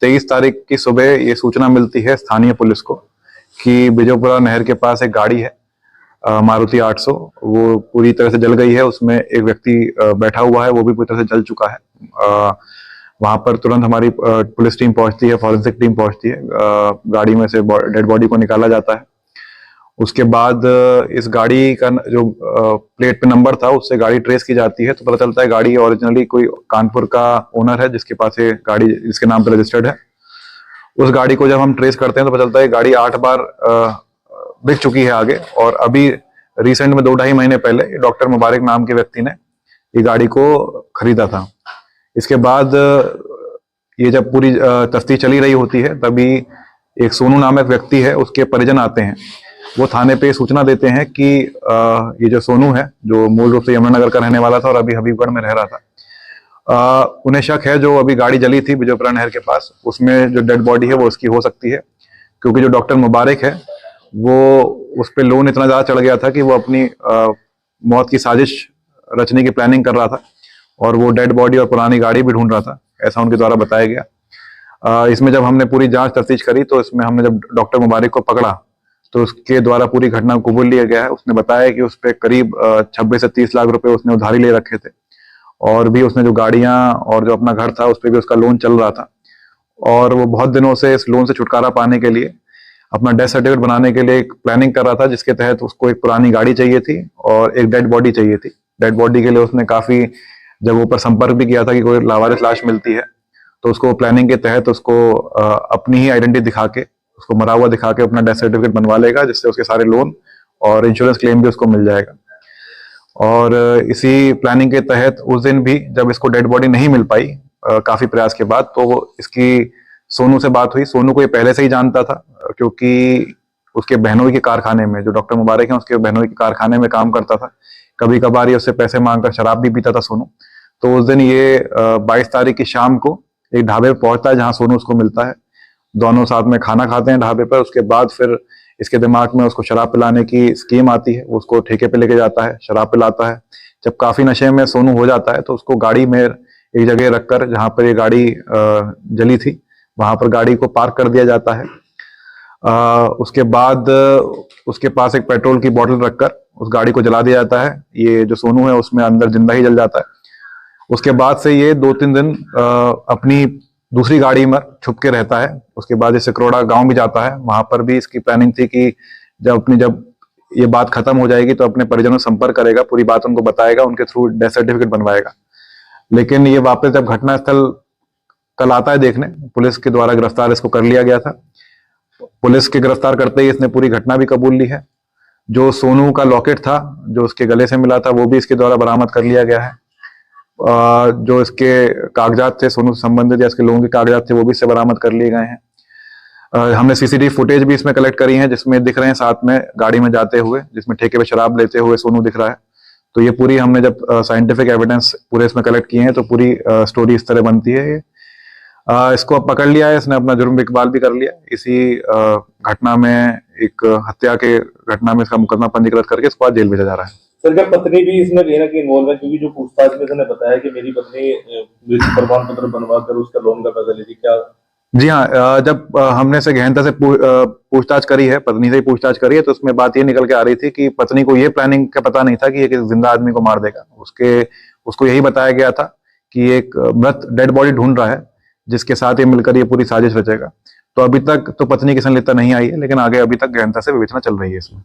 23 तारीख की सुबह ये सूचना मिलती है स्थानीय पुलिस को कि बिजोपुरा नहर के पास एक गाड़ी है मारुति 800, वो पूरी तरह से जल गई है। उसमें एक व्यक्ति बैठा हुआ है, वो भी पूरी तरह से जल चुका है। वहां पर तुरंत हमारी पुलिस टीम पहुंचती है, फॉरेंसिक टीम पहुंचती है। गाड़ी में से डेड बॉडी को निकाला जाता है। उसके बाद इस गाड़ी का जो प्लेट पे नंबर था उससे गाड़ी ट्रेस की जाती है, तो पता चलता है गाड़ी ओरिजिनली कोई कानपुर का ओनर है जिसके पास ये गाड़ी जिसके नाम पर रजिस्टर्ड है। उस गाड़ी को जब हम ट्रेस करते हैं तो पता चलता है गाड़ी 8 बार बिक चुकी है आगे। और अभी रिसेंट में 2-2.5 महीने पहले डॉक्टर मुबारक नाम के व्यक्ति ने ये गाड़ी को खरीदा था। इसके बाद ये जब पूरी तफ्तीश चली रही होती है तभी एक सोनू नामक व्यक्ति है, उसके परिजन आते हैं। वो थाने पे सूचना देते हैं कि ये जो सोनू है, जो मूल रूप से यमुनानगर का रहने वाला था और अभी हबीबगढ़ में रह रहा था, उन्हें शक है जो अभी गाड़ी जली थी बिजोपुरा नहर के पास, उसमें जो डेड बॉडी है वो उसकी हो सकती है। क्योंकि जो डॉक्टर मुबारक है वो उस पर लोन इतना ज्यादा चढ़ गया था कि वो अपनी मौत की साजिश रचने की प्लानिंग कर रहा था और वो डेड बॉडी और पुरानी गाड़ी भी ढूंढ रहा था, ऐसा उनके द्वारा बताया गया। इसमें जब हमने पूरी जांच तफ्तीश करी तो इसमें हमने जब डॉक्टर मुबारक को पकड़ा तो उसके द्वारा पूरी घटना को कबूल लिया गया है। उसने बताया कि उस पर करीब 26 से 30 लाख रुपए उसने उधारी ले रखे थे और भी उसने जो गाड़ियां और जो अपना घर था उस पर भी उसका लोन चल रहा था और वो बहुत दिनों से इस लोन से छुटकारा पाने के लिए अपना डेथ सर्टिफिकेट बनाने के लिए एक प्लानिंग कर रहा था, जिसके तहत उसको एक पुरानी गाड़ी चाहिए थी और एक डेड बॉडी चाहिए थी। डेड बॉडी के लिए उसने काफी जब ऊपर संपर्क भी किया था कि कोई लावारिस लाश मिलती है तो उसको प्लानिंग के तहत उसको अपनी ही आइडेंटिटी दिखा के, उसको मरा हुआ दिखा के अपना डेथ सर्टिफिकेट बनवा लेगा, जिससे उसके सारे लोन और इंश्योरेंस क्लेम भी उसको मिल जाएगा। और इसी प्लानिंग के तहत उस दिन भी जब इसको डेड बॉडी नहीं मिल पाई काफी प्रयास के बाद, तो इसकी सोनू से बात हुई। सोनू को ये पहले से ही जानता था क्योंकि उसके बहनोई के कारखाने में, जो डॉक्टर मुबारक है उसके बहनोई के कारखाने में काम करता था। कभी कभार ये उससे पैसे मांगकर शराब भी पीता था सोनू। तो उस दिन ये 22 तारीख की शाम को एक ढाबे पर पहुंचता है जहां सोनू उसको मिलता है। दोनों साथ में खाना खाते हैं ढाबे पर। उसके बाद फिर इसके दिमाग में उसको शराब पिलाने की स्कीम आती है, वो उसको ठेके पे लेके जाता है, शराब पिलाता है। जब काफी नशे में सोनू हो जाता है तो उसको गाड़ी में एक जगह रखकर, जहां पर ये गाड़ी जली थी वहां पर गाड़ी को पार्क कर दिया जाता है। उसके बाद उसके पास एक पेट्रोल की बोतल रखकर उस गाड़ी को जला दिया जाता है। ये जो सोनू है उसमें अंदर जिंदा ही जल जाता है। उसके बाद से ये 2-3 दिन अपनी दूसरी गाड़ी में छुप के रहता है। उसके बाद जैसे करोड़ा गांव भी जाता है, वहां पर भी इसकी प्लानिंग थी कि जब ये बात खत्म हो जाएगी तो अपने परिजनों से संपर्क करेगा, पूरी बात उनको बताएगा, उनके थ्रू डेथ सर्टिफिकेट बनवाएगा। लेकिन ये वापस जब घटनास्थल कल आता है देखने, पुलिस के द्वारा गिरफ्तार इसको कर लिया गया था। पुलिस के गिरफ्तार करते ही इसने पूरी घटना भी कबूल ली है। जो सोनू का लॉकेट था जो उसके गले से मिला था वो भी इसके द्वारा बरामद कर लिया गया है। जो इसके कागजात थे सोनू से संबंधित या इसके लोगों के कागजात थे वो भी इससे बरामद कर लिए गए हैं। हमने सीसीटीवी फुटेज भी इसमें कलेक्ट करी है जिसमें दिख रहे हैं साथ में गाड़ी में जाते हुए, जिसमें ठेके पे शराब लेते हुए सोनू दिख रहा है। तो ये पूरी हमने जब साइंटिफिक एविडेंस पूरे इसमें कलेक्ट किए हैं तो पूरी स्टोरी इस तरह बनती है। ये इसको अब पकड़ लिया है, इसने अपना जुर्म इकबाल भी कर लिया। इसी घटना में एक हत्या के घटना में इसका मुकदमा पंजीकृत करके इसको आज जेल भेजा जा रहा है। सर क्या पत्नी भी इसमें कहीं ना कहीं इन्वॉल्व है? क्योंकि जो पूछताछ में इसने बताया कि मेरी पत्नी मृत्यु प्रमाण पत्र बनवा कर उसका लोन का पैसा ली थी, क्या? जी हाँ, जब हमने से गहनता से पूछताछ करी है, पत्नी से ही पूछताछ करी है, तो उसमें बात ये निकल के आ रही थी कि पत्नी को ये प्लानिंग का पता नहीं था कि एक जिंदा आदमी को मार देगा। उसको यही बताया गया था कि एक मृत डेड बॉडी ढूंढ रहा है जिसके साथ ये मिलकर ये पूरी साजिश रचेगा। तो अभी तक तो पत्नी की संलिप्तता नहीं आई है, लेकिन आगे अभी तक गहनता से विवेचना चल रही है इसमें।